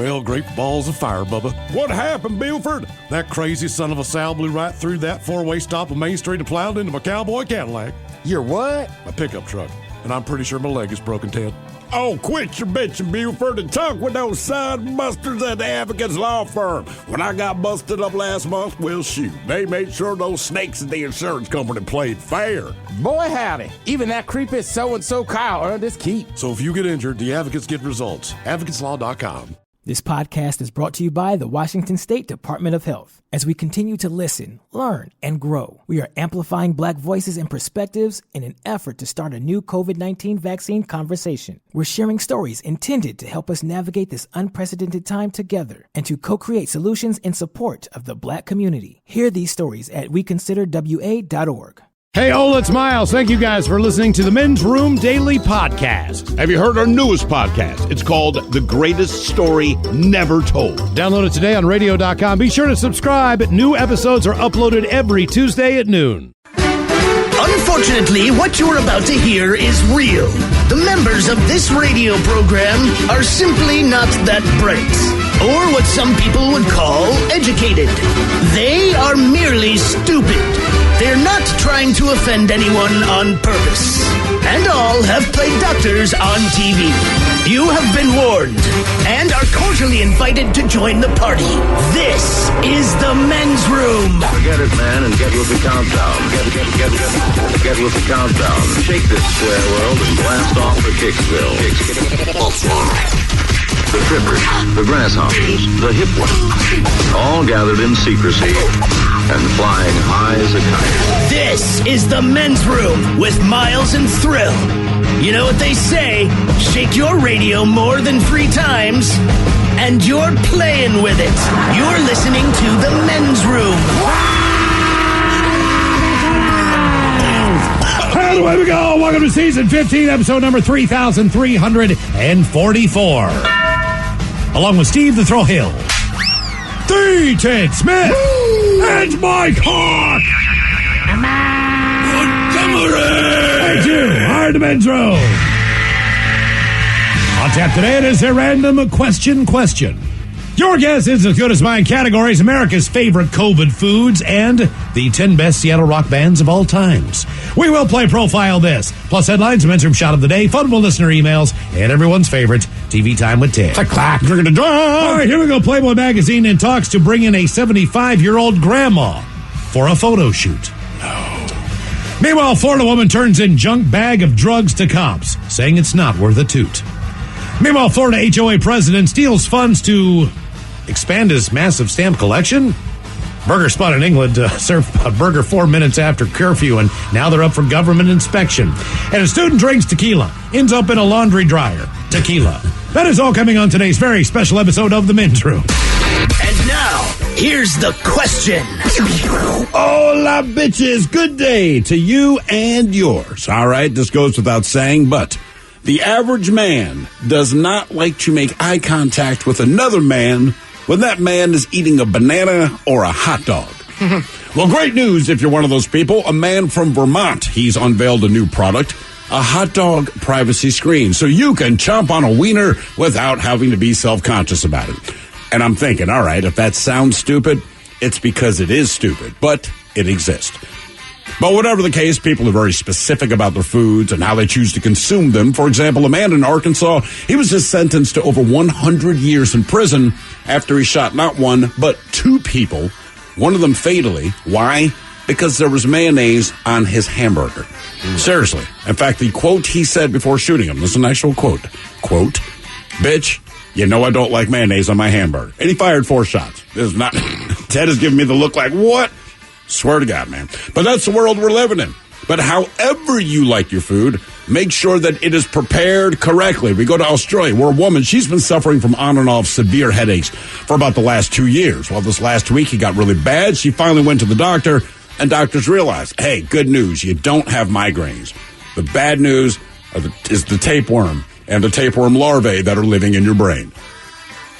Well, great balls of fire, Bubba. What happened, Buford? That crazy son of a Sal blew right through that four-way stop on Main Street and plowed into my cowboy Cadillac. Your what? My pickup truck. And I'm pretty sure my leg is broken, Ted. Oh, quit your bitching, Buford, and talk with those son busters at the Advocates Law Firm. When I got busted up last month, well, shoot, they made sure those snakes at the insurance company played fair. Boy, howdy. Even that creepy so-and-so Kyle earned his keep. So if you get injured, the advocates get results. AdvocatesLaw.com. This podcast is brought to you by the Washington State Department of Health. As we continue to listen, learn, and grow, we are amplifying Black voices and perspectives in an effort to start a new COVID-19 vaccine conversation. We're sharing stories intended to help us navigate this unprecedented time together and to co-create solutions in support of the Black community. Hear these stories at weconsiderwa.org. Hey, it's Miles. Thank you guys for listening to the Men's Room Daily Podcast. Have you heard our newest podcast? It's called The Greatest Story Never Told. Download it today on radio.com. Be sure to subscribe. New episodes are uploaded every Tuesday at noon. Unfortunately, what you're about to hear is real. The members of this radio program are simply not that bright, or what some people would call educated. They are merely stupid. They're not trying to offend anyone on purpose. And all have played doctors on TV. You have been warned and are cordially invited to join the party. This is the Men's Room. Forget it, man, and get with the countdown. Get with the countdown. Shake this square world and blast off for Kicksville. The trippers, the grasshoppers, the hip ones, all gathered in secrecy and flying high as a kite. This is the Men's Room with Miles and Thrill. You know what they say, shake your radio more than 3 times, and you're playing with it. You're listening to the Men's Room. And away we go. Welcome to Season 15, episode number 3344. Along with Steve the Thrill Hill, the Ted Smith, and Mike Hawk. Thank you. Our Men's Room. On tap today, it is a random question. Your guess is as good as mine. Categories: America's favorite COVID foods and the 10 best Seattle rock bands of all times. We will play Profile This, plus headlines, Men's Room Shot of the Day, fun with listener emails, and everyone's favorite, TV Time with Ted. Clack. All right, here we go. Playboy Magazine in talks to bring in a 75-year-old grandma for a photo shoot. No. Meanwhile, Florida woman turns in junk bag of drugs to cops, saying it's not worth a toot. Meanwhile, Florida HOA president steals funds to expand his massive stamp collection. Burger Spot in England served a burger 4 minutes after curfew, and now they're up for government inspection. And a student drinks tequila, ends up in a laundry dryer. Tequila. That is all coming on today's very special episode of The Men's Room. And now, here's the question. Hola, bitches. Good day to you and yours. All right, this goes without saying, but the average man does not like to make eye contact with another man when that man is eating a banana or a hot dog. Well, great news if you're one of those people. A man from Vermont, he's unveiled a new product, a hot dog privacy screen, so you can chomp on a wiener without having to be self-conscious about it. And I'm thinking, all right, if that sounds stupid, it's because it is stupid, but it exists. But whatever the case, people are very specific about their foods and how they choose to consume them. For example, a man in Arkansas, he was just sentenced to over 100 years in prison after he shot not one, but 2 people, one of them fatally. Why? Because there was mayonnaise on his hamburger. Seriously. In fact, the quote he said before shooting him, this is an actual quote. Quote, "Bitch, you know I don't like mayonnaise on my hamburger." And he fired 4 shots. This is not, Ted is giving me the look like, what? Swear to God, man. But that's the world we're living in. But however you like your food, make sure that it is prepared correctly. We go to Australia, where a woman, she's been suffering from on and off severe headaches for about the last 2 years. Well, this last week, it got really bad. She finally went to the doctor, and doctors realized, hey, good news, you don't have migraines. The bad news is the tapeworm and the tapeworm larvae that are living in your brain.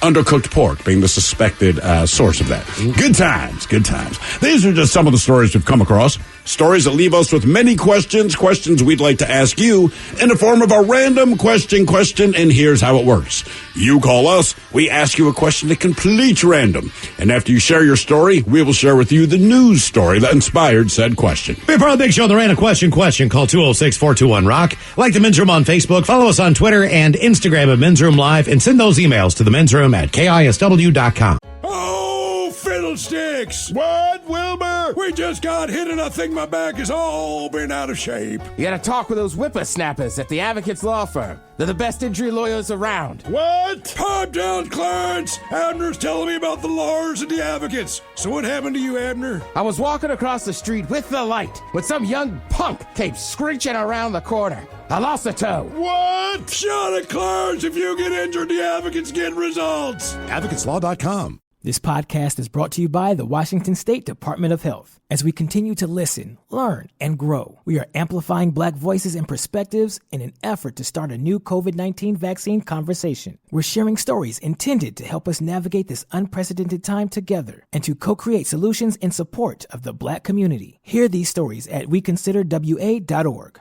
undercooked pork being the suspected source of that. Good times, good times. These are just some of the stories we've come across. Stories that leave us with many questions we'd like to ask you in the form of a random question, and here's how it works. You call us, we ask you a question that completes random, and after you share your story, we will share with you the news story that inspired said question. Be a part of the big show, the random question. Call 206-421-ROCK. Like the Men's Room on Facebook. Follow us on Twitter and Instagram at Men's Room Live, and send those emails to the Men's Room at KISW.com. Oh, fiddlesticks! What, Wilbur? We just got hit and I think my back has all been out of shape. You gotta talk with those whippersnappers at the Advocates Law Firm. They're the best injury lawyers around. What? Pipe down, Clarence! Abner's telling me about the lawyers and the advocates. So what happened to you, Abner? I was walking across the street with the light when some young punk came screeching around the corner. I lost a toe. What? Shut it, Clarence! If you get injured, the advocates get results. AdvocatesLaw.com. This podcast is brought to you by the Washington State Department of Health. As we continue to listen, learn, and grow, we are amplifying Black voices and perspectives in an effort to start a new COVID-19 vaccine conversation. We're sharing stories intended to help us navigate this unprecedented time together and to co-create solutions in support of the Black community. Hear these stories at weconsiderwa.org.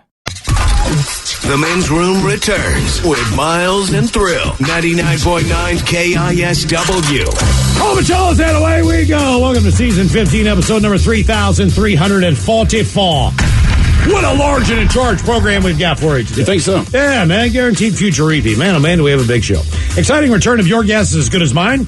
The Men's Room returns with Miles and Thrill. 99.9 KISW. Oh, Machella's and away we go. Welcome to season 15, episode number 3,344. What a large and in charge program we've got for you today. You think so? Yeah, man. Guaranteed future repeat. Man, oh man, do we have a big show. Exciting return of your guess is as good as mine.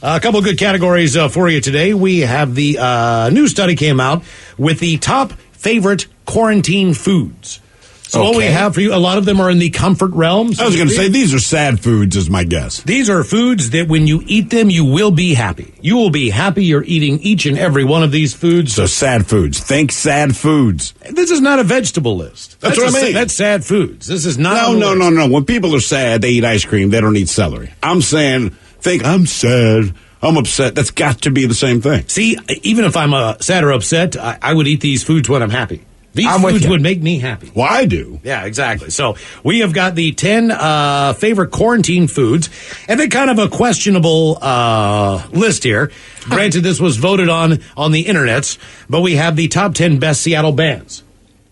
A couple of good categories for you today. We have the new study came out with the top favorite quarantine foods. So what we have for you, a lot of them are in the comfort realm. I was going to say, these are sad foods is my guess. These are foods that when you eat them, you will be happy. You will be happy you're eating each and every one of these foods. So sad foods. Think sad foods. This is not a vegetable list. That's what I mean. That's sad foods. This is not No. When people are sad, they eat ice cream. They don't eat celery. I'm saying, think I'm sad. I'm upset. That's got to be the same thing. See, even if I'm sad or upset, I would eat these foods when I'm happy. These foods would make me happy. Well, I do. Yeah, exactly. So we have got the 10 favorite quarantine foods, and then kind of a questionable list here. Granted, this was voted on the internets, but we have the top 10 best Seattle bands.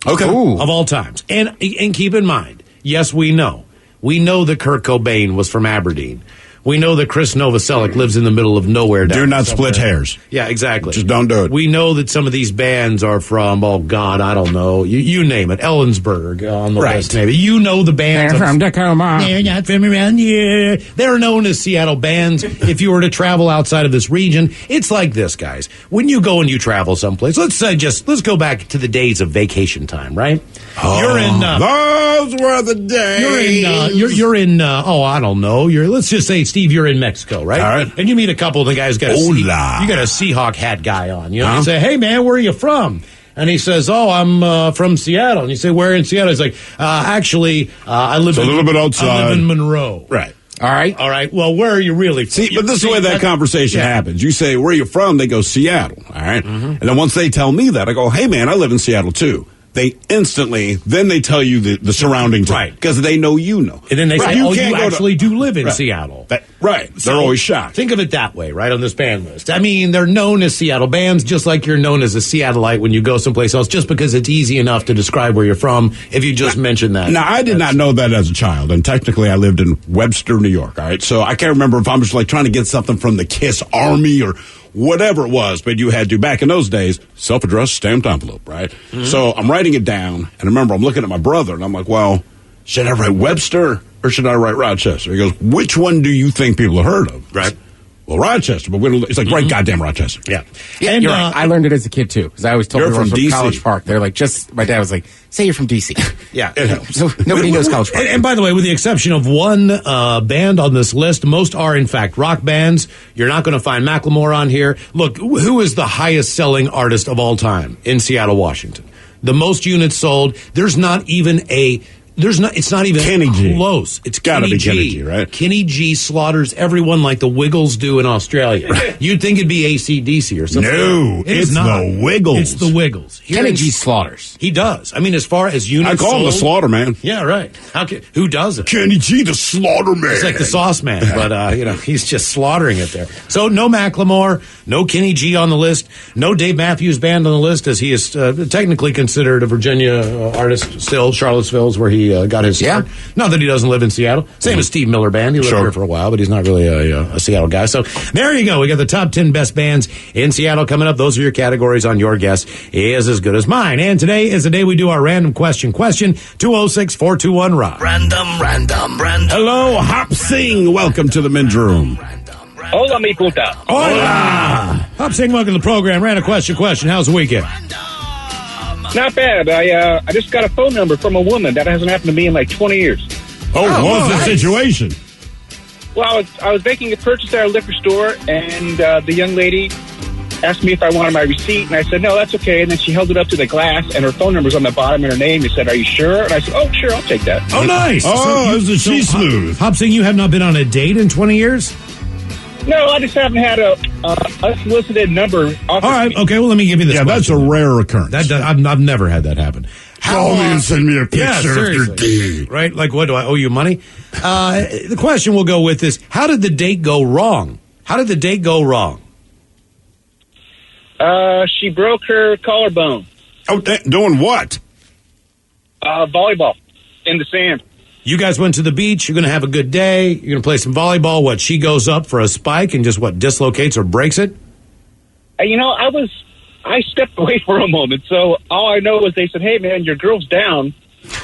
Okay. Of all times. And keep in mind, yes, we know that Kurt Cobain was from Aberdeen. We know that Chris Novoselic lives in the middle of nowhere. Do not split hairs. Yeah, exactly. Just don't do it. We know that some of these bands are from, oh, God, I don't know. You name it. Ellensburg on the list, maybe. You know the bands. They're from Tacoma. They're not from around here. They're known as Seattle bands. If you were to travel outside of this region, it's like this, guys. When you go and you travel someplace, let's go back to the days of vacation time, right? Oh, you're in. Those were the days. You're in. I don't know. Let's just say, Steve, you're in Mexico, right? All right. And you meet a couple of the guys got a Seahawk hat guy on. You know, you say, "Hey, man, where are you from?" And he says, "Oh, I'm from Seattle." And you say, "Where in Seattle?" He's like, "Actually, I live a little bit outside. I live in Monroe." Right. All right. Well, where are you really from? See, but this is the way that conversation happens. You say, "Where are you from?" They go, "Seattle." All right. Mm-hmm. And then once they tell me that, I go, "Hey, man, I live in Seattle too." They instantly, then they tell you the surrounding town. Right. Because they know you know. And then they say, you actually do live in Seattle. Right. They're always shocked. Think of it that way, right, on this band list. I mean, they're known as Seattle bands, just like you're known as a Seattleite when you go someplace else, just because it's easy enough to describe where you're from if you just mention that. Now, I did not know that as a child, and technically I lived in Webster, New York, all right? So I can't remember if I'm just like trying to get something from the KISS Army or whatever it was, but you had to, back in those days, self-addressed stamped envelope, right? Mm-hmm. So I'm writing it down, and I remember I'm looking at my brother, and I'm like, well, should I write Webster or should I write Rochester? He goes, which one do you think people have heard of? Right. Well, Rochester, but it's like right goddamn Rochester. Yeah. And you're right. I learned it as a kid, too, because I always told people from College Park. They're like, my dad was like, say you're from D.C. Yeah. So nobody knows College Park. And by the way, with the exception of one band on this list, most are, in fact, rock bands. You're not going to find Macklemore on here. Look, who is the highest selling artist of all time in Seattle, Washington? The most units sold. There's not even a It's not even Kenny G. close. It's Gotta Kenny be G. Kenny G, right? Kenny G slaughters everyone like the Wiggles do in Australia. You'd think it'd be AC/DC or something. No, it's not. the Wiggles. It's the Wiggles. Kenny G slaughters. He does. I mean, as far as units I call him the sold- Slaughter Man. Yeah, right. Who doesn't? Kenny G, the Slaughter Man. It's like the Sauce Man, but he's just slaughtering it there. So no Macklemore, no Kenny G on the list, no Dave Matthews Band on the list, as he is technically considered a Virginia artist still. Charlottesville is where he got his start. Not that he doesn't live in Seattle. Same as Steve Miller Band. He lived here for a while, but he's not really a Seattle guy. So there you go. We got the top 10 best bands in Seattle coming up. Those are your categories on Your Guess is as good as mine. And today is the day we do our random question. 206-421-ROCK. Random. Hello, Hop Sing. Welcome to the men's room. Hola, mi puta. Hola! Hop Sing, welcome to the program. Random question. How's the weekend? Not bad. I just got a phone number from a woman that hasn't happened to me in like 20 years. What was the situation? Well, I was making a purchase at a liquor store, and the young lady asked me if I wanted my receipt, and I said, no, that's okay. And then she held it up to the glass, and her phone number's on the bottom and her name. She said, are you sure? And I said, oh, sure, I'll take that. Oh, nice. She's smooth. Hop Sing, you have not been on a date in 20 years? No, I just haven't had a unsolicited number offered. All right, okay, well, let me give you this. Yeah, that's a rare occurrence. I've never had that happen. Call me and send me a picture of your date. Right? Like, what, do I owe you money? The question we'll go with is, how did the date go wrong? She broke her collarbone. Oh, doing what? Volleyball in the sand. You guys went to the beach. You're going to have a good day. You're going to play some volleyball. What, she goes up for a spike and just, dislocates or breaks it? I stepped away for a moment, so all I know is they said, hey, man, your girl's down,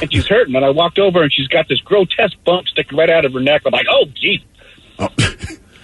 and she's hurting. And I walked over, and she's got this grotesque bump sticking right out of her neck. I'm like, oh, geez. Oh.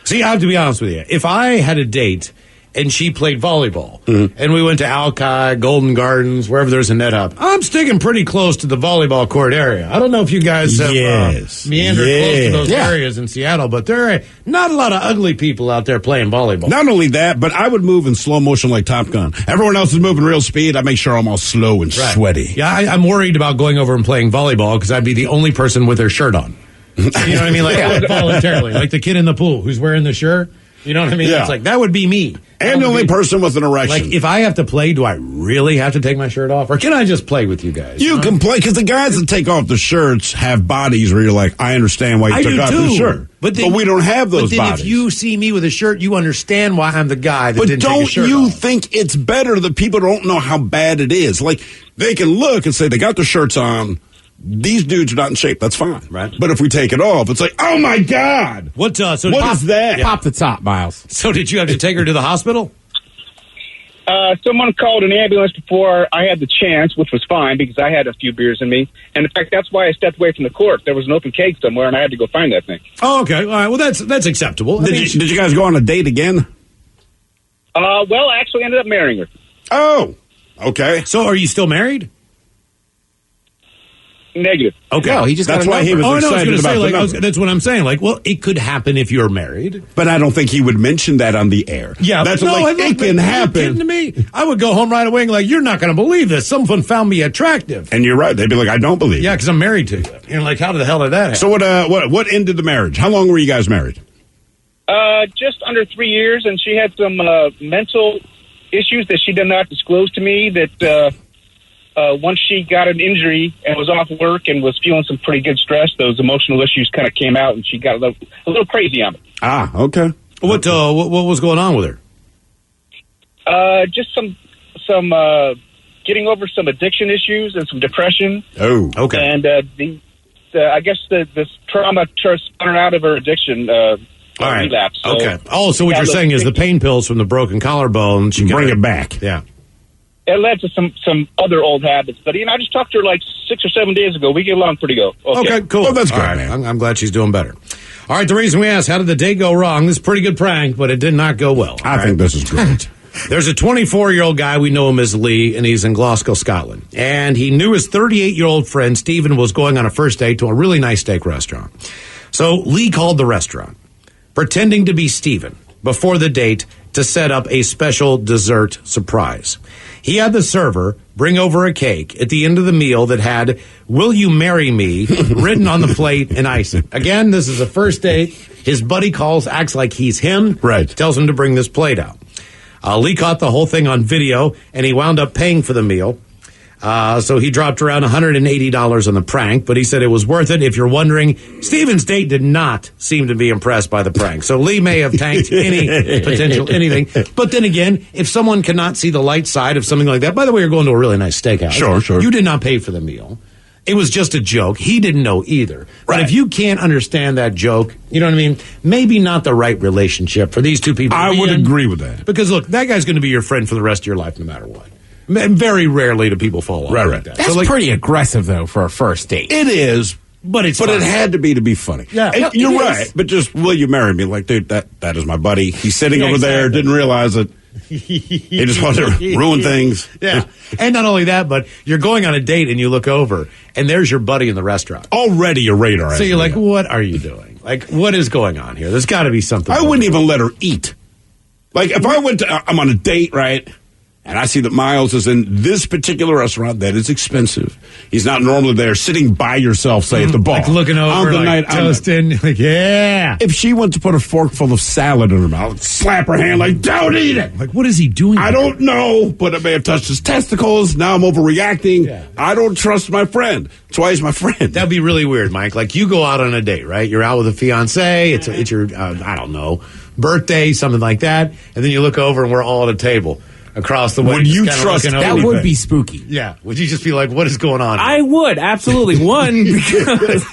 See, I have to be honest with you. If I had a date and she played volleyball, and we went to Alki, Golden Gardens, wherever there's a net up, I'm sticking pretty close to the volleyball court area. I don't know if you guys have meandered close to those areas in Seattle, but there are not a lot of ugly people out there playing volleyball. Not only that, but I would move in slow motion like Top Gun. Everyone else is moving real speed. I make sure I'm all slow and sweaty. Yeah, I'm worried about going over and playing volleyball because I'd be the only person with their shirt on. You know what I mean? Like voluntarily. Like the kid in the pool who's wearing the shirt. You know what I mean? Yeah. It's like, that would be me. And the only person with an erection. Like, if I have to play, do I really have to take my shirt off? Or can I just play with you guys? You can play, because the guys that take off the shirts have bodies where you're like, I understand why you took off the shirt. But we don't have those bodies. But then if you see me with a shirt, you understand why I'm the guy that didn't take But his shirt don't you off. think it's better that people don't know how bad it is? Like, they can look and say, they got their shirts on. These dudes are not in shape. That's fine. Right. But if we take it off, it's like, oh, my God. What is that? Pop the top, Miles. So did you have to take her to the hospital? Someone called an ambulance before I had the chance, which was fine because I had a few beers in me. And in fact, that's why I stepped away from the court. There was an open keg somewhere, and I had to go find that thing. Oh, okay. All right. Well, that's acceptable. Did you guys go on a date again? Well, I actually ended up marrying her. Oh, okay. So are you still married? Negative. Okay. No, he just That's got a why he number. was excited about the number. That's what I'm saying. Like, well, it could happen if you're married. But I don't think he would mention that on the air. Yeah, that's no, like, it can happen. Are you kidding to me? I would go home right away and like, you're not going to believe this. Someone found me attractive. And you're right. They'd be like, I don't believe. Yeah, because I'm married to you. You're like, how the hell did that happen? So what ended the marriage? How long were you guys married? Just under 3 years, and she had some mental issues that she did not disclose to me. That once she got an injury and was off work and was feeling some pretty good stress, those emotional issues kind of came out, and she got a little crazy on it. Ah, okay. What was going on with her? Just some getting over some addiction issues and some depression. Oh, okay. And I guess this trauma spun her out of her addiction. All right. Relapse. So okay. Oh, so what you're saying is the pain pills from the broken collarbone, she bring it back. Yeah. It led to some other old habits. But, I just talked to her like 6 or 7 days ago. We get along pretty good. Okay, cool. Well, that's good, right, man. I'm glad she's doing better. All right, the reason we asked, how did the date go wrong? This is a pretty good prank, but it did not go well. I think this is great. There's a 24-year-old guy, we know him as Lee, and he's in Glasgow, Scotland. And he knew his 38-year-old friend, Stephen, was going on a first date to a really nice steak restaurant. So Lee called the restaurant, pretending to be Stephen, before the date, to set up a special dessert surprise. He had the server bring over a cake at the end of the meal that had, "Will you marry me?" written on the plate and icing. Again, this is a first date. His buddy calls, acts like he's him. Right. Tells him to bring this plate out. Lee caught the whole thing on video, and he wound up paying for the meal. So he dropped around $180 on the prank, but he said it was worth it. If you're wondering, Steven's date did not seem to be impressed by the prank. So Lee may have tanked any potential anything. But then again, if someone cannot see the light side of something like that, by the way, you're going to a really nice steakhouse. Sure. You did not pay for the meal. It was just a joke. He didn't know either. But if you can't understand that joke, you know what I mean? Maybe not the right relationship for these two people. I would agree with that. Because look, that guy's going to be your friend for the rest of your life no matter what. And very rarely do people fall off like that. That's pretty aggressive, though, for a first date. It is, but it had to be funny. Yeah, and you're right. But just, will you marry me? Like, dude, that is my buddy. He's sitting over there, didn't realize it. He just wanted to ruin things. Yeah. And not only that, but you're going on a date and you look over and there's your buddy in the restaurant. Already your radar. So you're like, what are you doing? Like, what is going on here? There's got to be something. I wouldn't even let her eat. Like, if I'm on a date, right? And I see that Miles is in this particular restaurant that is expensive. He's not normally there sitting by yourself, say, at the bar. Like looking over, like toasting, like, yeah. If she went to put a fork full of salad in her mouth, slap her hand like, don't eat it. Like, what is he doing? I don't know, but it may have touched his testicles. Now I'm overreacting. Yeah. I don't trust my friend. That's why he's my friend. That'd be really weird, Mike. Like, you go out on a date, right? You're out with a fiance. It's your, I don't know, birthday, something like that. And then you look over and we're all at a table across the way. Would you trust that? Would be spooky. Yeah. Would you just be like, what is going on here? I would, absolutely. One, because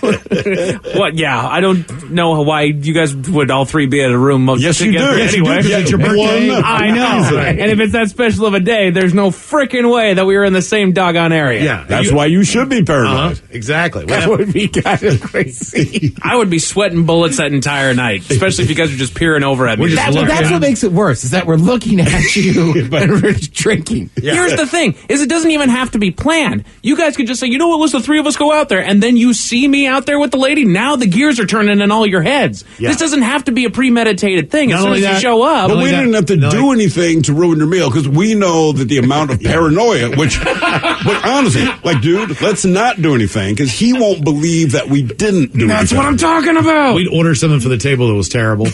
I don't know why you guys would all three be in a room together Yes, anyway. You do. It's your birthday. I know. And if it's that special of a day, there's no freaking way that we were in the same doggone area. Yeah. That's why you should be paranoid. Exactly. That would be kind of crazy. I would be sweating bullets that entire night, especially if you guys are just peering over at me. That's what makes it worse, is that we're looking at you and we're drinking. Yeah. Here's the thing, is it doesn't even have to be planned. You guys could just say, you know what, let's the three of us go out there, and then you see me out there with the lady, now the gears are turning in all your heads. Yeah. This doesn't have to be a premeditated thing. As soon as you show up. But we didn't have to do anything to ruin your meal, because we know that the amount of paranoia, but honestly, like, dude, let's not do anything, because he won't believe that we didn't do anything. That's what I'm talking about. We'd order something for the table that was terrible.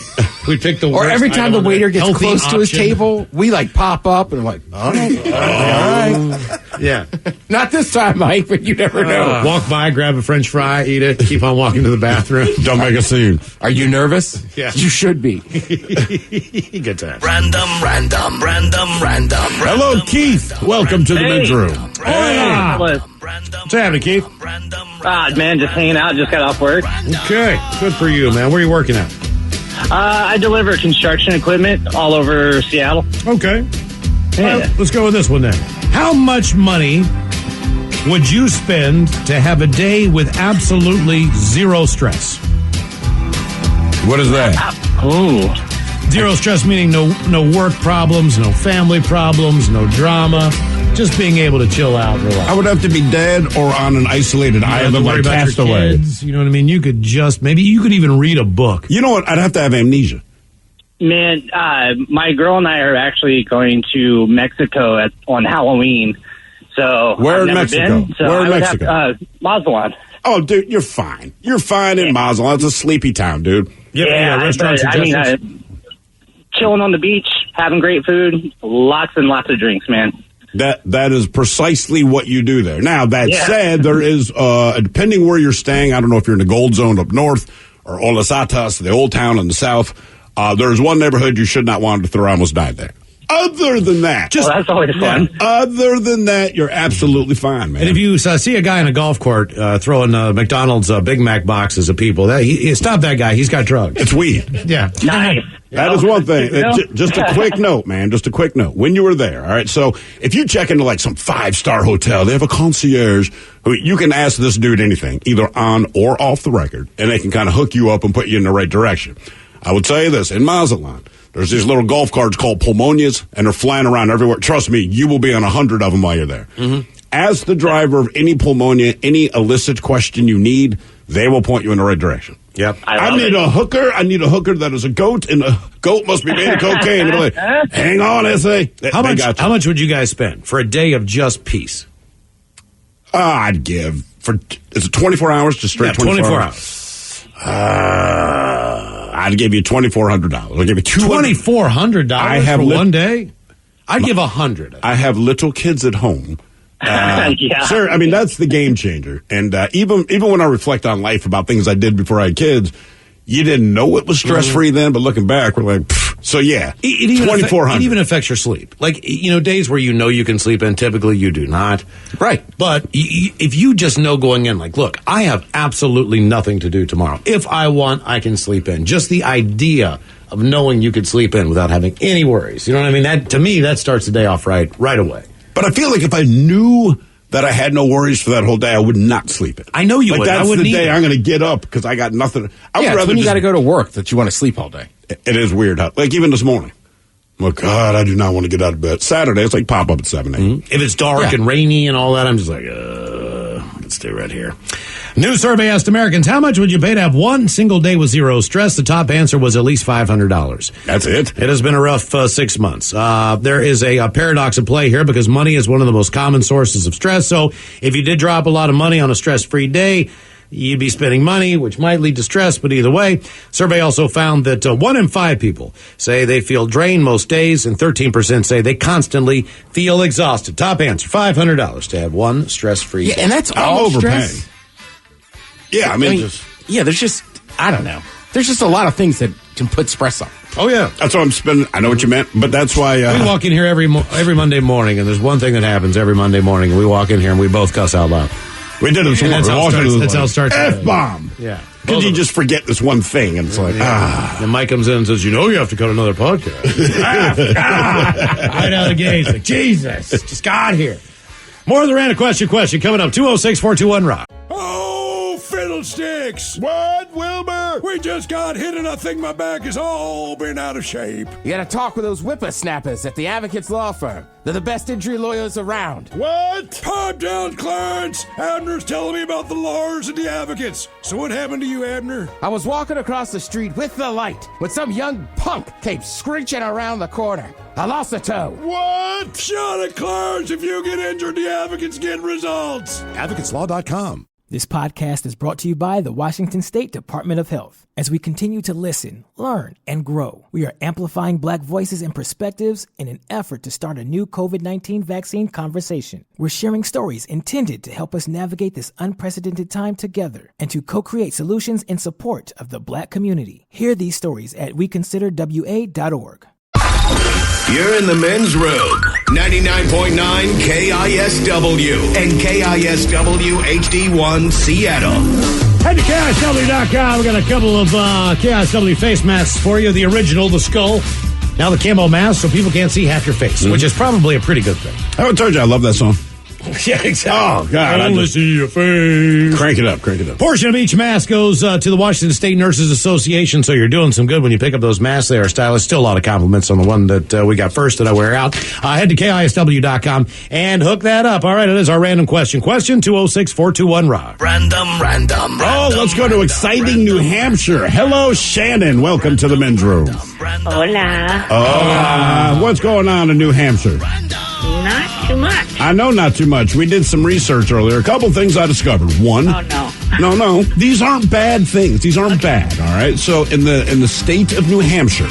We'd pick the worst. Or every time the waiter gets close to his option. table, we like pop up and like, all right. Yeah. Not this time, Mike, but you never know. Walk by, grab a French fry, eat it, keep on walking to the bathroom. Don't make a scene. Are you nervous? Yeah. You should be. Good time. Random. Hello, Keith. Welcome to the men's room. Hey. What's happening, Keith? Man, just hanging out. Just got off work. Okay. Good for you, man. Where are you working at? I deliver construction equipment all over Seattle. Okay. Yeah. Well, let's go with this one then. How much money would you spend to have a day with absolutely zero stress? What is that? Zero stress meaning no work problems, no family problems, no drama. Just being able to chill out and relax. I would have to be dead or on an isolated island like Castaway. You know what I mean? You could maybe you could even read a book. You know what? I'd have to have amnesia. Man, my girl and I are actually going to Mexico on Halloween. So Where I've in never Mexico? been, so Where in I would Mexico? Mazatlan. Oh, dude, you're fine. You're fine in Mazatlan. It's a sleepy town, dude. Restaurant suggestions? Chilling on the beach, having great food, lots and lots of drinks, man. That is precisely what you do there. Now, that said, there is, depending where you're staying, I don't know if you're in the Gold Zone up north or Olas Atas, the old town in the south, there's one neighborhood you should not wander through. I almost died there. Other than that, that's always fun. Other than that, you're absolutely fine, man. And if you see a guy in a golf court throwing McDonald's Big Mac boxes at people, stop that guy. He's got drugs. It's weed. Yeah. Nice. That is one thing. Just a quick note, man. Just a quick note. When you were there, all right? So if you check into like some 5-star hotel, they have a concierge who you can ask this dude anything, either on or off the record, and they can kind of hook you up and put you in the right direction. I would tell you this, in Mazatlan, there's these little golf carts called pulmonias, and they're flying around everywhere. Trust me, you will be on 100 of them while you're there. Mm-hmm. As the driver of any pulmonia, any illicit question you need, they will point you in the right direction. Yep. I need a hooker. I need a hooker that is a goat, and a goat must be made of cocaine. And like, hang on, S.A. How much would you guys spend for a day of just peace? I'd give is it 24 hours? Just straight 24 hours. I'd give you $2,400. I'll give you $2,400 for one day? I'd give $100. I have little kids at home. Sir, I mean, that's the game changer. And even when I reflect on life about things I did before I had kids, you didn't know it was stress-free then, but looking back, we're like, pfft. So yeah, $2,400. It even affects your sleep. Like, days where you can sleep in, typically you do not. Right. But if you just know going in, like, look, I have absolutely nothing to do tomorrow. If I want, I can sleep in. Just the idea of knowing you could sleep in without having any worries. You know what I mean? That, to me, that starts the day off right away. But I feel like if I knew that I had no worries for that whole day, I would not sleep it. I know you would. That's I the day either. I'm going to get up because I got nothing. It's when you got to go to work that you want to sleep all day. It is weird. Like even this morning. Oh, God, I do not want to get out of bed. Saturday, it's like pop up at 7 8. Mm-hmm. If it's dark and rainy and all that, I'm just like, let's stay right here. New survey asked Americans, how much would you pay to have one single day with zero stress? The top answer was at least $500. That's it? It has been a rough 6 months. There is a paradox at play here because money is one of the most common sources of stress. So if you did drop a lot of money on a stress-free day, you'd be spending money, which might lead to stress, but either way. Survey also found that 1 in 5 people say they feel drained most days, and 13% say they constantly feel exhausted. Top answer, $500 to have one stress-free day. And that's all stress. Yeah, I mean there's just, I don't know. There's just a lot of things that can put stress on. Oh, yeah. That's what I'm spending. I know what you meant, but that's why... we walk in here every Monday morning, and there's one thing that happens every Monday morning. We walk in here, and we both cuss out loud. We did it this morning. That's how it starts. F-bomb. Yeah. Because you just forget this one thing, and it's like, And Mike comes in and says, you have to cut another podcast. Right out of the gate. Like, Jesus, just got here. More of the random question coming up. 206-421-ROCK. Oh, fiddlesticks! What, Wilbur? We just got hit and I think my back has all been out of shape. You gotta talk with those whippersnappers at the Advocates Law Firm. They're the best injury lawyers around. What? Pipe down, Clarence! Abner's telling me about the lawyers and the advocates. So what happened to you, Abner? I was walking across the street with the light when some young punk came screeching around the corner. I lost a toe. What? Shut it, Clarence! If you get injured, the advocates get results. AdvocatesLaw.com. This podcast is brought to you by the Washington State Department of Health. As we continue to listen, learn, and grow, we are amplifying Black voices and perspectives in an effort to start a new COVID-19 vaccine conversation. We're sharing stories intended to help us navigate this unprecedented time together and to co-create solutions in support of the Black community. Hear these stories at weconsiderwa.org. You're in the men's room. 99.9 KISW and KISW HD1 Seattle. Head to KISW.com. We got a couple of KISW face masks for you. The original, the skull. Now the camo mask, so people can't see half your face, which is probably a pretty good thing. I haven't told you I love that song. Yeah, exactly. Oh, God. I only see your face. Crank it up. Portion of each mask goes to the Washington State Nurses Association, so you're doing some good when you pick up those masks. They are stylish. Still a lot of compliments on the one that we got first that I wear out. Head to KISW.com and hook that up. All right, it is our random question. Question 206-421-ROCK. Random. Oh, let's go to exciting New Hampshire. Hello, Shannon. Welcome to the men's room. Hola. What's going on in New Hampshire? Not too much. I know not too much. We did some research earlier. A couple things I discovered. One. Oh, no. No. These aren't bad things. These aren't bad, all right? So in the state of New Hampshire,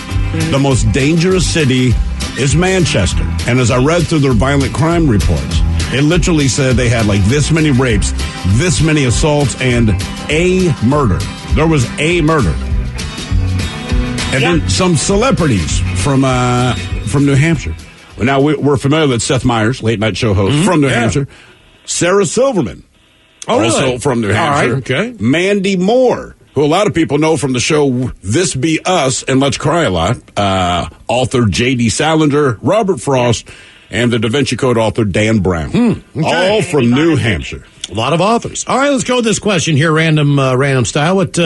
the most dangerous city is Manchester. And as I read through their violent crime reports, it literally said they had like this many rapes, this many assaults, and a murder. There was a murder. And then some celebrities from New Hampshire. Well, now, we're familiar with Seth Meyers, late night show host from New Hampshire. Sarah Silverman, also from New Hampshire. All right, okay. Mandy Moore, who a lot of people know from the show This Be Us and Let's Cry a Lot. Author J.D. Salinger, Robert Frost, and the Da Vinci Code author Dan Brown. Okay. All from New Hampshire. A lot of authors. All right, let's go with this question here, random style. What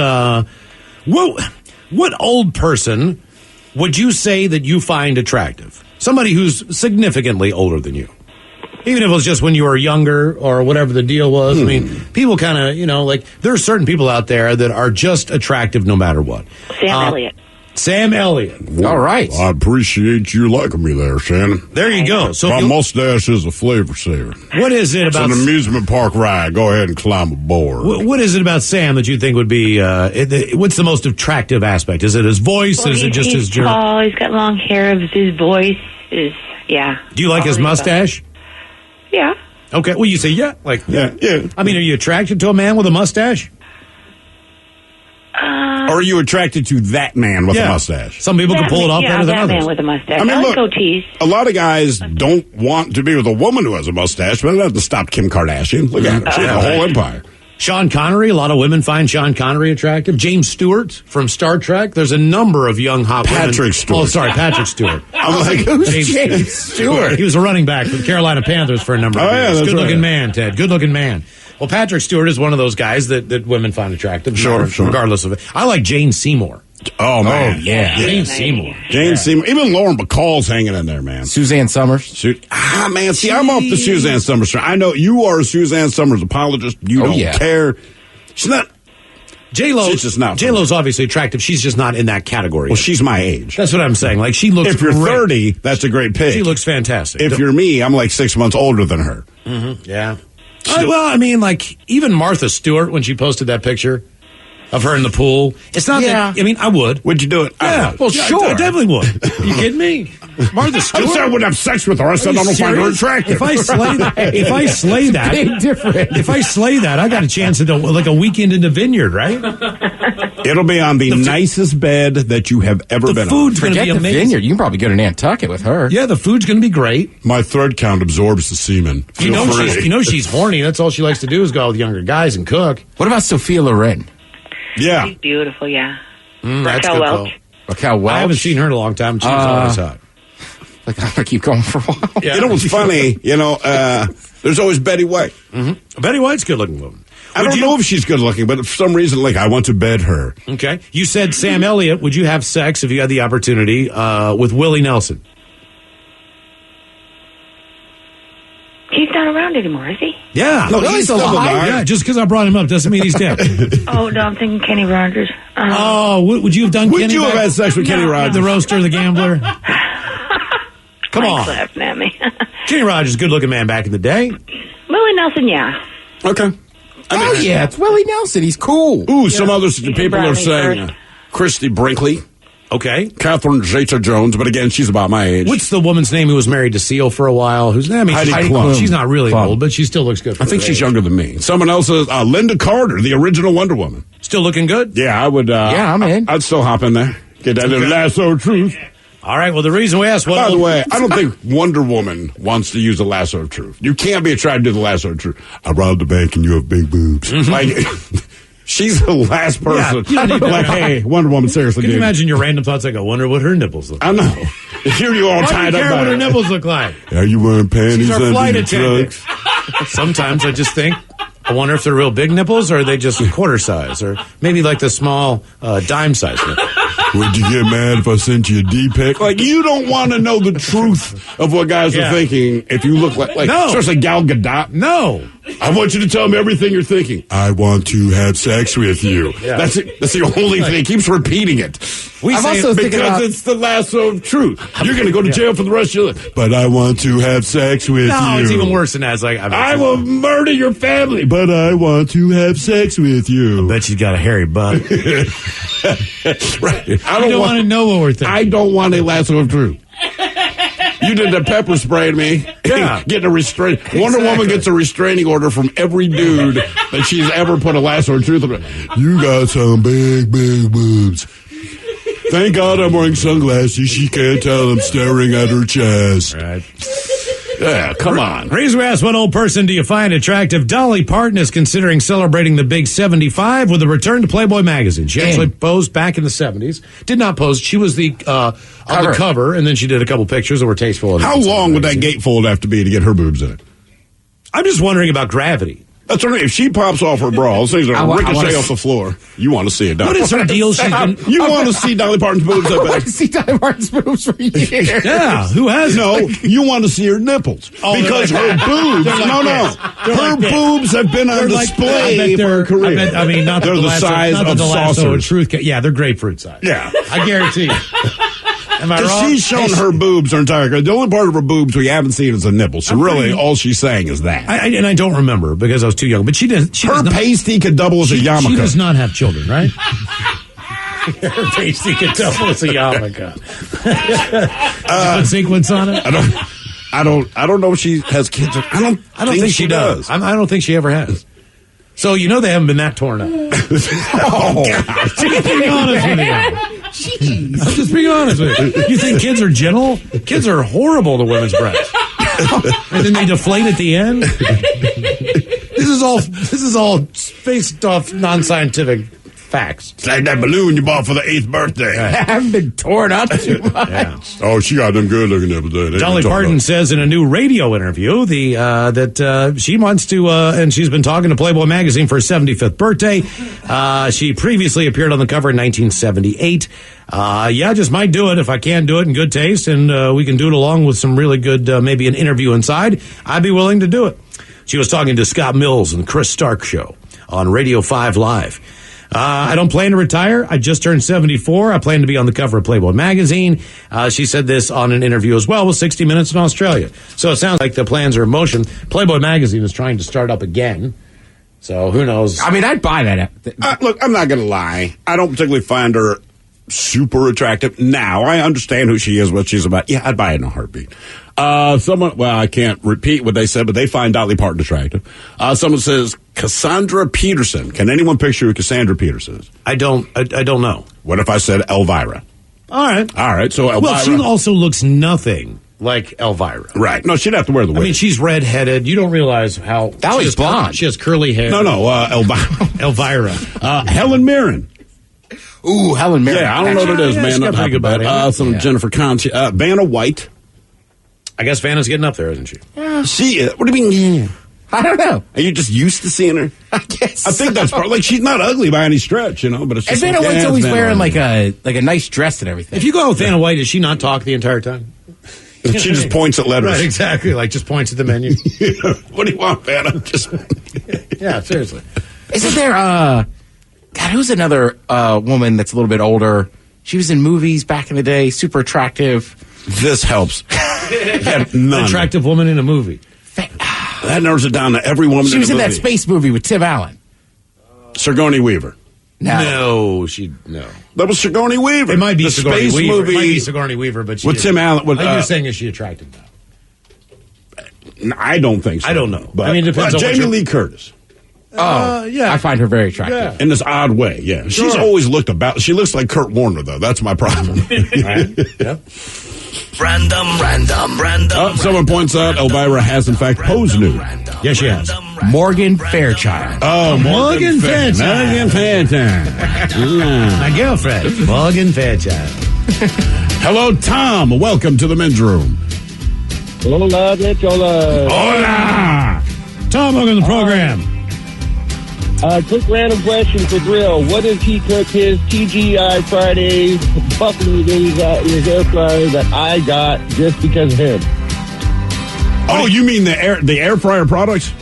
old person would you say that you find attractive? Somebody who's significantly older than you. Even if it was just when you were younger or whatever the deal was. I mean, people kind of, like, there are certain people out there that are just attractive no matter what. Sam Elliott. Sam Elliott. All right. I appreciate you liking me there, Shannon. There you go. So my mustache is a flavor saver. What is it about... It's an amusement park ride. Go ahead and climb aboard. What is it about Sam that you think would be... what's the most attractive aspect? Is it his voice? Well, is it just his... He's tall. He's got long hair. His voice is... Yeah. Do you like his mustache? Yeah. Okay. Well, you say yeah. Like, yeah. I mean, are you attracted to a man with a mustache? Or are you attracted to that man with a mustache? Some people can pull it off better than others. Man with a mustache. I mean, like look, goatees. a lot of guys don't want to be with a woman who has a mustache, but it doesn't stop Kim Kardashian. Look at her. She has a whole empire. Sean Connery, a lot of women find Sean Connery attractive. James Stewart from Star Trek. There's a number of young hot women. Patrick Stewart. Oh, sorry, Patrick Stewart. I'm like, who's James Stewart? He was a running back for the Carolina Panthers for a number of years. That's Good-looking right. man, Ted. Good-looking man. Well, Patrick Stewart is one of those guys that women find attractive. Sure. Regardless of it. I like Jane Seymour. Oh, man. yeah. Jane Seymour. Jane Seymour. Even Lauren Bacall's hanging in there, man. Suzanne Summers. Man, see, I'm off the Suzanne Summers train. I know you are a Suzanne Summers apologist. You don't care. She's not. She's just not. J-Lo's obviously attractive. She's just not in that category. Well, she's my age. That's what I'm saying. Like, she looks If you're great. 30, that's a great pick. She looks fantastic. If you're me, I'm like 6 months older than her. Mm-hmm. Yeah. Well, I mean, like, even Martha Stewart, when she posted that picture of her in the pool, it's not that, I mean, I would. Would you do it? Yeah. Well, sure. I definitely would. Are you kidding me? Martha Stewart? I said I wouldn't have sex with her. I said I don't find her attractive. If I slay that, Big difference. If I slay that, I got a chance at like a weekend in the vineyard, right? It'll be on the nicest bed that you have ever been on. The food's going to Forget be the amazing. vineyard. You can probably go to Nantucket with her. Yeah, the food's going to be great. My thread count absorbs the semen. You know she's horny. That's all she likes to do is go out with younger guys and cook. What about Sophia Loren? Yeah. She's beautiful, yeah. That's Raquel good Welch. call. Raquel Welch. I haven't seen her in a long time. She's always hot. Like, I'm going to keep going for a while. Yeah. You know what's funny? There's always Betty White. Mm-hmm. Betty White's a good-looking woman. I don't know if she's good looking, but for some reason, like, I want to bed her. Okay. You said Sam Elliott. Would you have sex if you had the opportunity with Willie Nelson? He's not around anymore, is he? Yeah. No, he's still alive. Yeah, just because I brought him up doesn't mean he's dead. Oh, no, I'm thinking Kenny Rogers. Would you have done Kenny? Would you have had sex with Kenny Rogers? The roaster, the gambler? Come on. laughing at me. Kenny Rogers, good-looking man back in the day. Willie Nelson, yeah. Okay. Yeah, it's Willie Nelson. He's cool. Ooh, some other people are Bradley saying Bird. Christy Brinkley, Okay. Catherine Zeta-Jones, but again, she's about my age. What's the woman's name who was married to Seal for a while? Heidi Klum. She's not really Klum. old, but she still looks good. I think she's younger than me. Someone else is Linda Carter, the original Wonder Woman. Still looking good? Yeah, I would. Yeah, I'm in. I'd still hop in there. Get that little lasso of truth. All right, well, the reson we asked... By the way, I don't think Wonder Woman wants to use the lasso of truth. You can't be attracted to the lasso of truth. I robbed the bank and you have big boobs. Like, she's the last person. Yeah, you don't need that. Like, hey, Wonder Woman, seriously, Can you dude. imagine your random thoughts like, I wonder what her nipples look like? I know. Here you all Why do tied you up care by what her her. nipples look like? Are you wearing panties She's our under flight your attendant. trunks? Sometimes I just think, I wonder if they're real big nipples or are they just quarter size or maybe like the small dime size nipple. Would you get mad if I sent you a D-pic? Like, you don't want to know the truth of what guys are thinking if you look like No. especially Gal Gadot. No. I want you to tell me everything you're thinking. I want to have sex with you. Yeah. That's it. That's the only thing. He keeps repeating it. We I'm say also it thinking Because about- it's the lasso of truth. You're going to go to jail for the rest of your life. But I want to have sex with No, you. it's even worse than that. It's like, I will murder your family. But I want to have sex with you. bet she's got a hairy butt. Right. I don't want to know what we're thinking. I don't want a lasso of truth. You did the pepper spray to me. Yeah. Getting a restraint. Wonder Woman gets a restraining order from every dude that she's ever put a lasso of truth on. You got some big, big boobs. Thank God I'm wearing sunglasses. She can't tell I'm staring at her chest. Right. Yeah, come on. Reason we asked, what old person do you find attractive? Dolly Parton is considering celebrating the big 75 with a return to Playboy magazine. She actually posed back in the 70s. Did not pose. She was on the cover, and then she did a couple pictures that were tasteful. How long would that gatefold have to be to get her boobs in it? I'm just wondering about gravity. That's right. If she pops off her bra, those things are ricochet off the floor. You want to see it, What is her deal? You want to see Dolly Parton's boobs? I want to see Dolly Parton's boobs for years. Yeah, who has? No, you want to see her nipples because her boobs. Her boobs have been on display for her career. I mean, not they're the size of saucers. Yeah, they're grapefruit size. Yeah, I guarantee you. Am I wrong? She's shown her boobs her entire career. The only part of her boobs we haven't seen is the nipples. So really, all she's saying is that. And I don't remember because I was too young. But her pasty could double as a yarmulke. She does not have children, right? Her pasty could double as a yarmulke. Put sequence on it. I don't know if she has kids. I don't think she does. I don't think she ever has. So they haven't been that torn up. Oh, God. Just being honest with you. Jeez. I'm just being honest with you. You think kids are gentle? Kids are horrible to women's breasts. And then they deflate at the end. This is all based off non-scientific facts. It's like that balloon you bought for the 8th birthday. I haven't been torn up too much. Yeah. Oh, she got them good looking nipples. Dolly Parton says in a new radio interview that she wants to, and she's been talking to Playboy magazine for her 75th birthday. She previously appeared on the cover in 1978. Just might do it if I can do it in good taste, and we can do it along with some really good, maybe an interview inside. I'd be willing to do it. She was talking to Scott Mills and Chris Stark show on Radio 5 Live. I don't plan to retire. I just turned 74. I plan to be on the cover of Playboy magazine. She said this on an interview as well with 60 Minutes in Australia. So it sounds like the plans are in motion. Playboy magazine is trying to start up again. So who knows? I mean, I'd buy that. Look, I'm not going to lie. I don't particularly find her super attractive. Now, I understand who she is, what she's about. Yeah, I'd buy it in a heartbeat. I can't repeat what they said, but they find Dolly Parton attractive. Someone says Cassandra Peterson. Can anyone picture who Cassandra Peterson is? I don't know. What if I said Elvira? All right. So Elvira. Well, she also looks nothing like Elvira. Right. No, she'd have to wear the wig. I mean, she's redheaded. You don't realize how. Dolly's blonde. She has curly hair. No, Elvira. Elvira. Helen Mirren. Ooh, Helen Mirren. Yeah, I don't know what it is, man. Not happy about it. Jennifer Conte. Vanna White. I guess Vanna's getting up there, isn't she? Yeah. She what do you mean? Yeah. I don't know. Are you just used to seeing her? I guess. I think that's part. Like she's not ugly by any stretch, but it's just. And Vanna White's always wearing like a nice dress and everything. If you go with Vanna White, does she not talk the entire time? She just points at letters. Right, exactly. Like just points at the menu. What do you want, Vanna? Yeah, seriously. Isn't there God, who's another woman that's a little bit older? She was in movies back in the day, super attractive. This helps. An attractive woman in a movie. That narrows it down to every woman She was in that space movie with Tim Allen. Sigourney Weaver. No. That was Sigourney Weaver. It might be Sigourney space Weaver. movie. It might be Sigourney Weaver, but with Tim Allen. you're saying, is she attractive now? I don't think so. I don't know. But, I mean, it depends on Jamie Lee Curtis. Yeah. I find her very attractive. In this odd way, yeah. Sure. She's always looked she looks like Kurt Warner, though. That's my problem. Right. Yep. Random. Someone points out Elvira has, in fact, posed nude. Yes, she has. Morgan Fairchild. Oh, Morgan Fairchild. My girlfriend, Morgan Fairchild. Hello, Tom. Welcome to the men's room. Hola, Mitch. Hola. Tom, welcome to the program. Quick random question for Drill. What does he cook his TGI Fridays buffalo wings out in his air fryer that I got just because of him? Oh, you mean the air fryer products?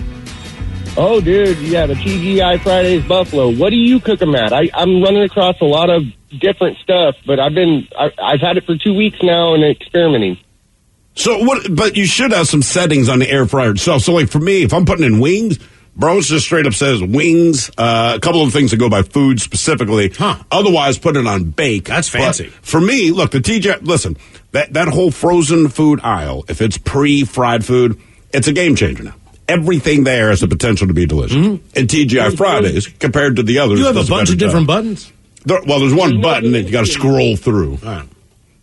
Oh, dude, yeah, the TGI Fridays buffalo. What do you cook them at? I'm running across a lot of different stuff, but I've had it for 2 weeks now and experimenting. So what? But you should have some settings on the air fryer itself. So, like for me, if I'm putting in wings. Bro, it just straight up says wings, a couple of things that go by food specifically. Otherwise, put it on bake. That's fancy. But for me, look, the TGI, listen, that whole frozen food aisle, if it's pre-fried food, it's a game changer now. Everything there has the potential to be delicious. Mm-hmm. And TGI Fridays, compared to the others. You have a bunch of different buttons? There's one button that you got to scroll through. All right.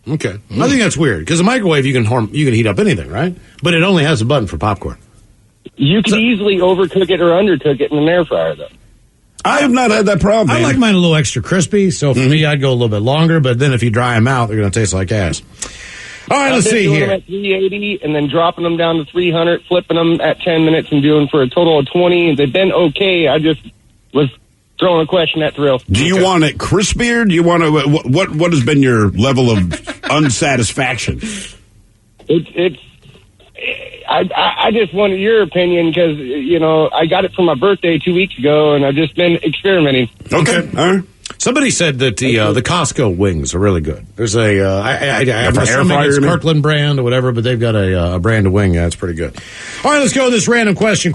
Okay. Mm-hmm. I think that's weird, because a microwave, you can heat up anything, right? But it only has a button for popcorn. You can easily overcook it or undercook it in an air fryer, though. I have not had that problem. I like mine a little extra crispy, so for me, I'd go a little bit longer, but then if you dry them out, they're going to taste like ass. All right, let's I've been see doing here. them at 380 and then dropping them down to 300, flipping them at 10 minutes and doing for a total of 20. They've been okay. I just was throwing a question at Thrill. Do you want it crispier? Do you want to? What has been your level of unsatisfaction? I just wanted your opinion because, I got it for my birthday 2 weeks ago, and I've just been experimenting. Okay, all right. Somebody said that the Costco wings are really good. There's I'm for air assuming fryer, it's you mean? Kirkland brand or whatever, but they've got a brand of wing that's pretty good. All right, let's go with this random question.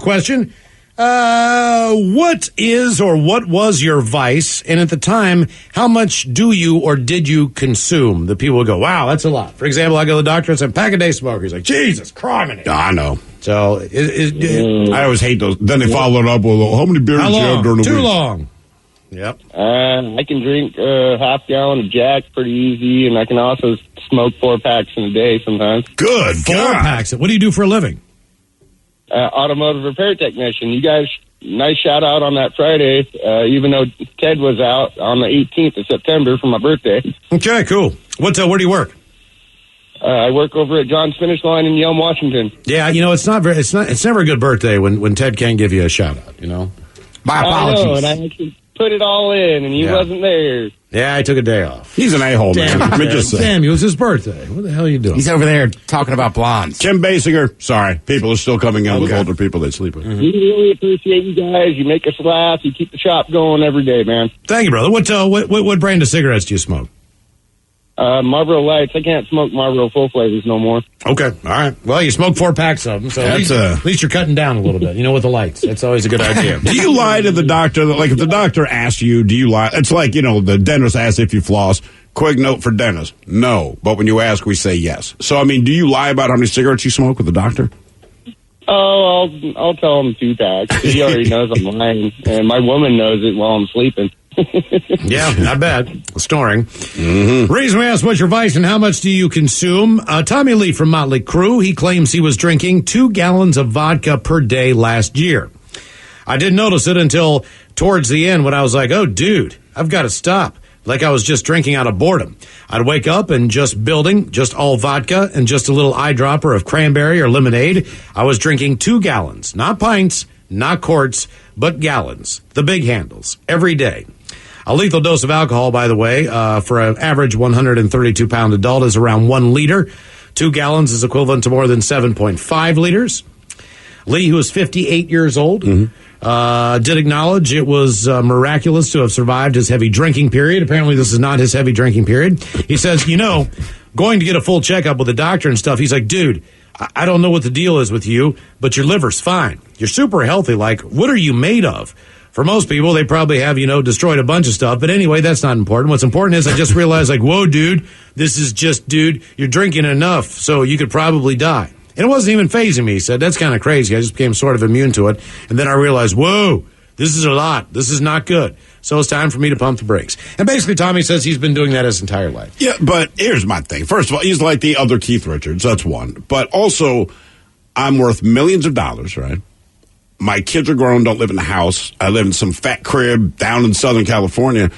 What is or what was your vice? And at the time, how much do you or did you consume? The people would go, wow, that's a lot. For example, I go to the doctor and say, pack a day smoker. He's like, Jesus, criminy. I know. So I always hate those. Then they follow it up with, how many beers how you have long? during the Too week? long. Yep. I can drink half gallon of Jack pretty easy, and I can also smoke 4 packs in a day sometimes. Good. 4 packs. What do you do for a living? Automotive repair technician. You guys, nice shout out on that Friday, even though Ted was out on the 18th of September for my birthday. Okay, cool. Where do you work? I work over at John's Finish Line in Yelm, Washington. Yeah, it's never a good birthday when Ted can't give you a shout out, My apologies. I know, and I actually put it all in, and he wasn't there. Yeah, I took a day off. He's an a-hole, man. Let me just say. Damn, it was his birthday. What the hell are you doing? He's over there talking about blondes. Kim Basinger, sorry. People are still coming in with older people they sleep with. We really appreciate you guys. You make us laugh. You keep the shop going every day, man. Thank you, brother. What brand of cigarettes do you smoke? Marlboro Lights. I can't smoke Marlboro full flavors no more. Okay, all right. Well, you smoke 4 packs of them, so at least you're cutting down a little bit. With the lights. That's always a good idea. Do you lie to the doctor? Like, if the doctor asks you, do you lie? It's like, the dentist asks if you floss. Quick note for dentists. No. But when you ask, we say yes. So, I mean, do you lie about how many cigarettes you smoke with the doctor? Oh, I'll tell him 2 packs. He already knows I'm lying, and my woman knows it while I'm sleeping. Yeah, not bad. Snoring. Mm-hmm. Reason we asked what's your vice and how much do you consume? Tommy Lee from Motley Crue, he claims he was drinking 2 gallons of vodka per day last year. I didn't notice it until towards the end when I was like, oh, dude, I've got to stop. Like I was just drinking out of boredom. I'd wake up and just all vodka and just a little eyedropper of cranberry or lemonade. I was drinking 2 gallons, not pints, not quarts, but gallons, the big handles, every day. A lethal dose of alcohol, by the way, for an average 132-pound adult is around 1 liter. 2 gallons is equivalent to more than 7.5 liters. Lee, who is 58 years old, did acknowledge it was miraculous to have survived his heavy drinking period. Apparently, this is not his heavy drinking period. He says, going to get a full checkup with the doctor and stuff, he's like, dude, I don't know what the deal is with you, but your liver's fine. You're super healthy. Like, what are you made of? For most people, they probably have, destroyed a bunch of stuff. But anyway, that's not important. What's important is I just realized, whoa, dude, you're drinking enough, so you could probably die. And it wasn't even fazing me. He said, that's kind of crazy. I just became sort of immune to it. And then I realized, whoa, this is a lot. This is not good. So it's time for me to pump the brakes. And basically, Tommy says he's been doing that his entire life. Yeah, but here's my thing. First of all, he's like the other Keith Richards. That's one. But also, I'm worth millions of dollars, right? My kids are grown, don't live in the house. I live in some fat crib down in Southern California.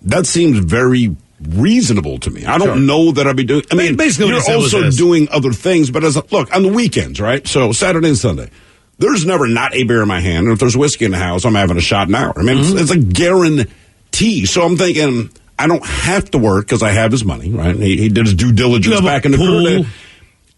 That seems very reasonable to me. I don't know that I'd be doing. I mean, basically, you're also doing other things. But look, on the weekends, right? So Saturday and Sunday, there's never not a beer in my hand. And if there's whiskey in the house, I'm having a shot an hour. I mean, it's a guarantee. So I'm thinking I don't have to work because I have his money, right? He did his due diligence back in the career.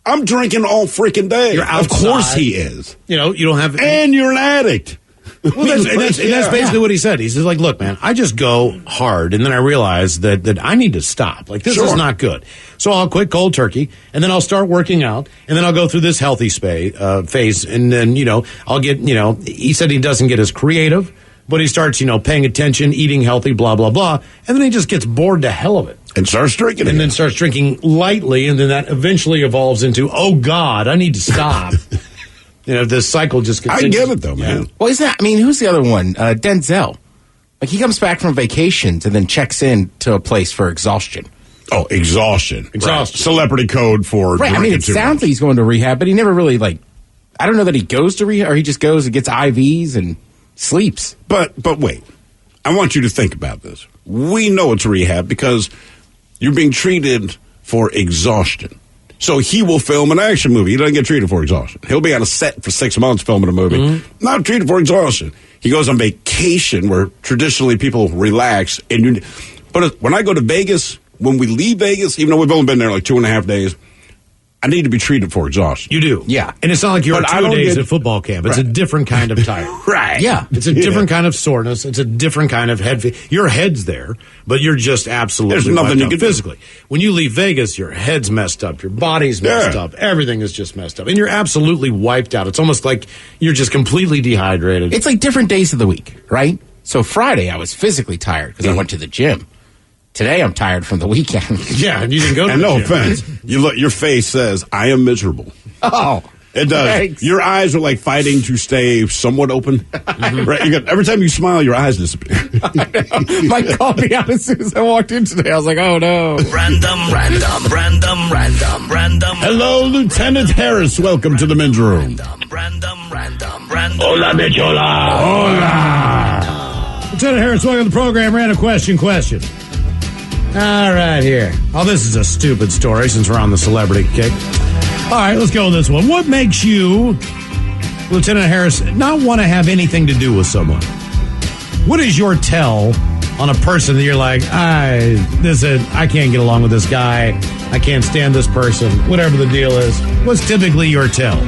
I'm drinking all freaking day. Of course he is. You don't have... And you're an addict. Well, that's basically what he said. He says, look, man, I just go hard, and then I realize that I need to stop. This is not good. So I'll quit cold turkey, and then I'll start working out, and then I'll go through this healthy phase, and then, I'll get, he said he doesn't get as creative, but he starts, paying attention, eating healthy, blah, blah, blah, and then he just gets bored to hell of it. And starts drinking And then starts drinking lightly, and then that eventually evolves into, oh, God, I need to stop. This cycle just continues. I get it, though, man. Well, who's the other one? Denzel. He comes back from vacations and then checks in to a place for exhaustion. Oh, exhaustion. Right. Celebrity code for right. It sounds like he's going to rehab, but he never really, I don't know that he goes to rehab, or he just goes and gets IVs and sleeps. But wait. I want you to think about this. We know it's rehab because you're being treated for exhaustion. So he will film an action movie. He doesn't get treated for exhaustion. He'll be on a set for 6 months filming a movie, not treated for exhaustion. He goes on vacation where traditionally people relax. But when I go to Vegas, when we leave Vegas, even though we've only been there like 2.5 days, I need to be treated for exhaustion. You do. Yeah. And it's not like you're But I 2 don't days get- at football camp. It's a different kind of tired. Right. Yeah. It's a different kind of soreness. It's a different kind of head. Your head's there, but you're just absolutely There's nothing wiped you out can do. physically. When you leave Vegas, your head's messed up. Your body's messed up. Everything is just messed up. And you're absolutely wiped out. It's almost like you're just completely dehydrated. It's like different days of the week, right? So Friday, I was physically tired because I went to the gym. Today, I'm tired from the weekend. Yeah, and you didn't go to And the no gym. offense, your face says, I am miserable. Oh, It does. thanks. Your eyes are like fighting to stay somewhat open. Right? Every time you smile, your eyes disappear. Mike called me out as soon as I walked in today. I was like, oh, no. Random. Hello, Lieutenant Harris. Welcome to the men's room. Hola, bichola. Hola. Lieutenant Harris, welcome to the program. Random question. All right, here. Oh, this is a stupid story since we're on the celebrity kick. All right, let's go with this one. What makes you, Lieutenant Harris, not want to have anything to do with someone? What is your tell on a person that you're like, I can't get along with this guy. I can't stand this person. Whatever the deal is. What's typically your tell?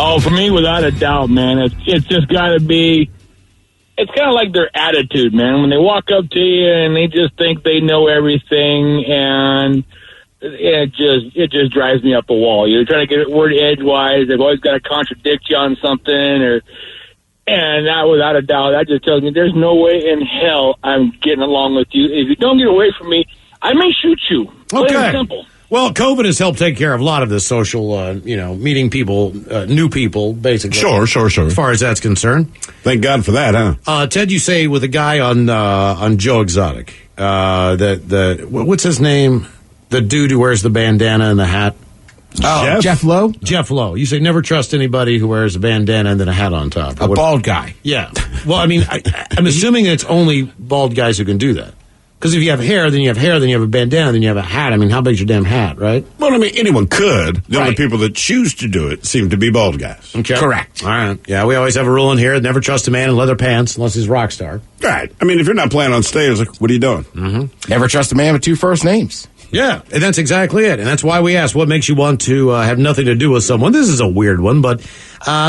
Oh, for me, without a doubt, man, it's just got to be. It's kind of like their attitude, man. When they walk up to you and they just think they know everything, and it just drives me up a wall. You're trying to get it word edgewise. They've always got to contradict you on something, and that, without a doubt, that just tells me there's no way in hell I'm getting along with you. If you don't get away from me, I may shoot you. Plain and Okay. simple. Well, COVID has helped take care of a lot of this social, meeting people, new people, basically. Sure. As far as that's concerned. Thank God for that, huh? Ted, you say with a guy on Joe Exotic, what's his name? The dude who wears the bandana and the hat. Oh, Jeff Lowe? Jeff Lowe. You say never trust anybody who wears a bandana and then a hat on top. A bald guy. Yeah. Well, I mean, I'm assuming it's only bald guys who can do that. Because if you have hair, then you have hair, then you have a bandana, then you have a hat. I mean, how big's your damn hat, right? Well, I mean, anyone could. The only people that choose to do it seem to be bald guys. Okay. Correct. All right. Yeah, we always have a rule in here: never trust a man in leather pants unless he's a rock star. Right. I mean, if you're not playing on stage, like, what are you doing? Mm-hmm. Never trust a man with 2 first names. Yeah, and that's exactly it. And that's why we asked, what makes you want to have nothing to do with someone? This is a weird one, but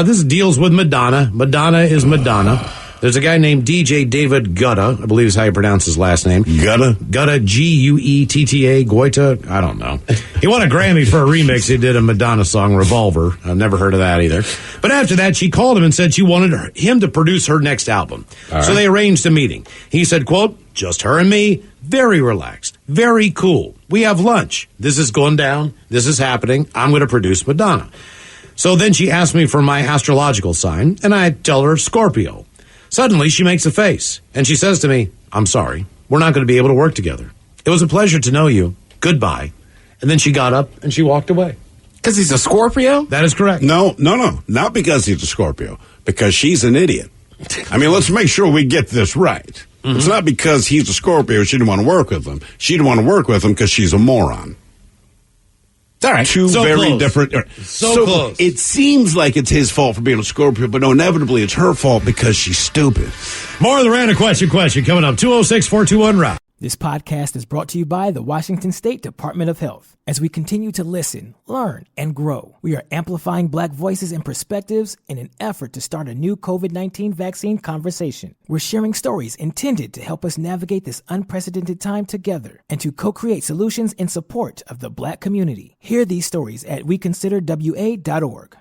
this deals with Madonna. Madonna is Madonna. There's a guy named DJ David Guetta, I believe is how you pronounce his last name. Guetta? Guetta, Guetta, Goita, I don't know. He won a Grammy for a remix he did a Madonna song, Revolver. I've never heard of that either. But after that, she called him and said she wanted him to produce her next album. So they arranged a meeting. He said, quote, just her and me, very relaxed, very cool. We have lunch. This is going down. This is happening. I'm going to produce Madonna. So then she asked me for my astrological sign, and I tell her Scorpio. Suddenly, she makes a face, and she says to me, I'm sorry, we're not going to be able to work together. It was a pleasure to know you. Goodbye. And then she got up, and she walked away. Because he's a Scorpio? That is correct. No. Not because he's a Scorpio. Because she's an idiot. I mean, let's make sure we get this right. It's not because he's a Scorpio she didn't want to work with him. She didn't want to work with him because she's a moron. All right. Two So very close. different. So close. It seems like it's his fault for being a Scorpio, but no, inevitably it's her fault because she's stupid. More of the random question coming up. 206-421-ROCK. This podcast is brought to you by the Washington State Department of Health. As we continue to listen, learn, and grow, we are amplifying Black voices and perspectives in an effort to start a new COVID-19 vaccine conversation. We're sharing stories intended to help us navigate this unprecedented time together and to co-create solutions in support of the Black community. Hear these stories at weconsiderwa.org.